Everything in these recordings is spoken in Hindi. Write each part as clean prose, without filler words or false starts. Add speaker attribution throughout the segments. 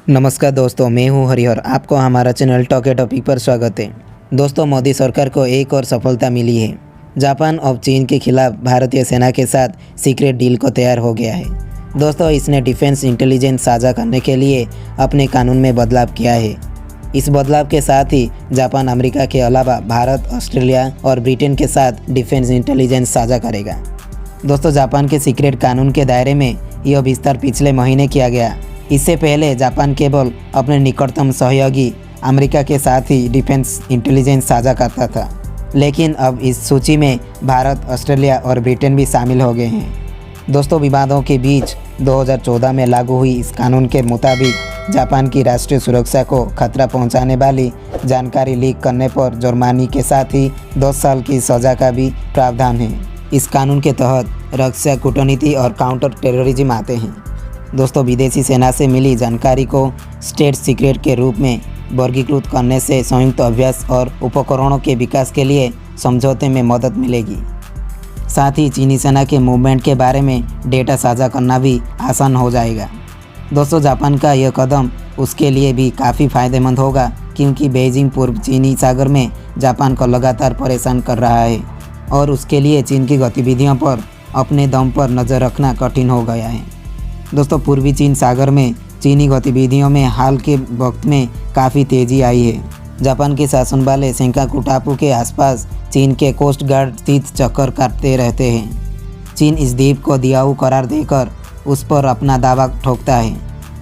Speaker 1: नमस्कार दोस्तों, मैं हूं हरिहर। आपको हमारा चैनल टॉक ए टॉपिक पर स्वागत है। दोस्तों, मोदी सरकार को एक और सफलता मिली है। जापान अब चीन के खिलाफ भारतीय सेना के साथ सीक्रेट डील को तैयार हो गया है। दोस्तों, इसने डिफेंस इंटेलिजेंस साझा करने के लिए अपने कानून में बदलाव किया है। इस बदलाव के साथ ही जापान अमेरिका के अलावा भारत, ऑस्ट्रेलिया और ब्रिटेन के साथ डिफेंस इंटेलिजेंस साझा करेगा। दोस्तों, जापान के सीक्रेट कानून के दायरे में यह विस्तार पिछले महीने किया गया। इससे पहले जापान केवल अपने निकटतम सहयोगी अमेरिका के साथ ही डिफेंस इंटेलिजेंस साझा करता था, लेकिन अब इस सूची में भारत, ऑस्ट्रेलिया और ब्रिटेन भी शामिल हो गए हैं। दोस्तों, विवादों के बीच 2014 में लागू हुई इस कानून के मुताबिक जापान की राष्ट्रीय सुरक्षा को खतरा पहुंचाने वाली जानकारी लीक करने पर जुर्माने के साथ ही 10 साल की सज़ा का भी प्रावधान है। इस कानून के तहत रक्षा, कूटनीति और काउंटर टेररिज्म आते हैं। दोस्तों, विदेशी सेना से मिली जानकारी को स्टेट सीक्रेट के रूप में वर्गीकृत करने से संयुक्त अभ्यास और उपकरणों के विकास के लिए समझौते में मदद मिलेगी। साथ ही चीनी सेना के मूवमेंट के बारे में डेटा साझा करना भी आसान हो जाएगा। दोस्तों, जापान का यह कदम उसके लिए भी काफ़ी फ़ायदेमंद होगा, क्योंकि बीजिंग पूर्व चीनी सागर में जापान को लगातार परेशान कर रहा है और उसके लिए चीन की गतिविधियों पर अपने दम पर नज़र रखना कठिन हो गया है। दोस्तों, पूर्वी चीन सागर में चीनी गतिविधियों में हाल के वक्त में काफ़ी तेज़ी आई है। जापान के शासन वाले सेंकाकू टापू के आसपास चीन के कोस्ट गार्ड स्थित चक्कर काटते रहते हैं। चीन इस द्वीप को दियाऊ करार देकर उस पर अपना दावा ठोकता है।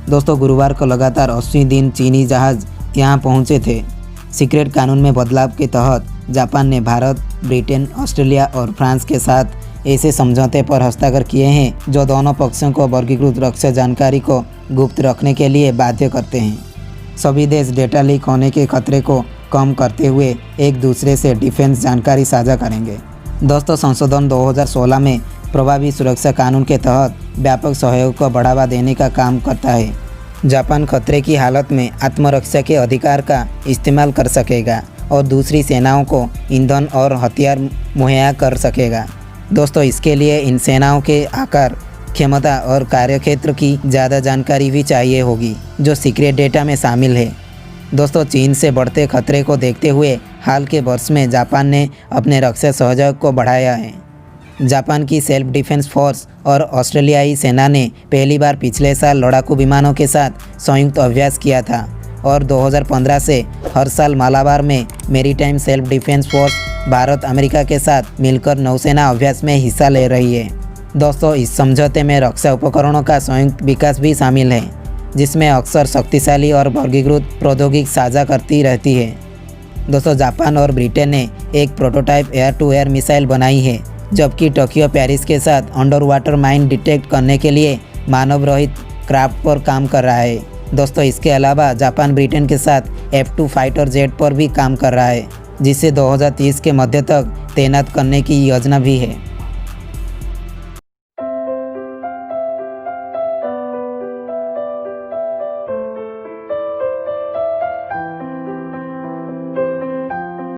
Speaker 1: दोस्तों, गुरुवार को लगातार 80 दिन चीनी जहाज़ यहाँ पहुँचे थे। सीक्रेट कानून में बदलाव के तहत जापान ने भारत, ब्रिटेन, ऑस्ट्रेलिया और फ्रांस के साथ ऐसे समझौते पर हस्ताक्षर किए हैं जो दोनों पक्षों को वर्गीकृत रक्षा जानकारी को गुप्त रखने के लिए बाध्य करते हैं। सभी देश डेटा लीक होने के खतरे को कम करते हुए एक दूसरे से डिफेंस जानकारी साझा करेंगे। दोस्तों, संशोधन 2016 में प्रभावी सुरक्षा कानून के तहत व्यापक सहयोग को बढ़ावा देने का काम करता है। जापान खतरे की हालत में आत्मरक्षा के अधिकार का इस्तेमाल कर सकेगा और दूसरी सेनाओं को ईंधन और हथियार मुहैया कर सकेगा। दोस्तों, इसके लिए इन सेनाओं के आकार, क्षमता और कार्यक्षेत्र की ज़्यादा जानकारी भी चाहिए होगी, जो सीक्रेट डेटा में शामिल है। दोस्तों, चीन से बढ़ते खतरे को देखते हुए हाल के वर्ष में जापान ने अपने रक्षा सहयोग को बढ़ाया है। जापान की सेल्फ डिफेंस फोर्स और ऑस्ट्रेलियाई सेना ने पहली बार पिछले साल लड़ाकू विमानों के साथ संयुक्त अभ्यास किया था और 2015 से हर साल मालाबार में maritime self defence force Bharat, America के साथ मिलकर नौसेना अभ्यास में हिस्सा ले रही है। दोस्तों, इस समझौते में रक्षा उपकरणों का संयुक्त विकास भी शामिल है, जिसमें अक्सर शक्तिशाली और वर्गीकृत प्रौद्योगिकी साझा करती रहती है। दोस्तों, जापान और ब्रिटेन ने एक prototype air to air missile बनाई है, जबकि टोक्यो पेरिस के साथ अंडर वाटर माइन डिटेक्ट करने के लिए मानव रहित क्राफ्ट पर काम कर रहा है। दोस्तों, इसके अलावा जापान ब्रिटेन के साथ F2 फाइटर जेट पर भी काम कर रहा है, जिसे 2030 के मध्य तक तैनात करने की योजना भी है।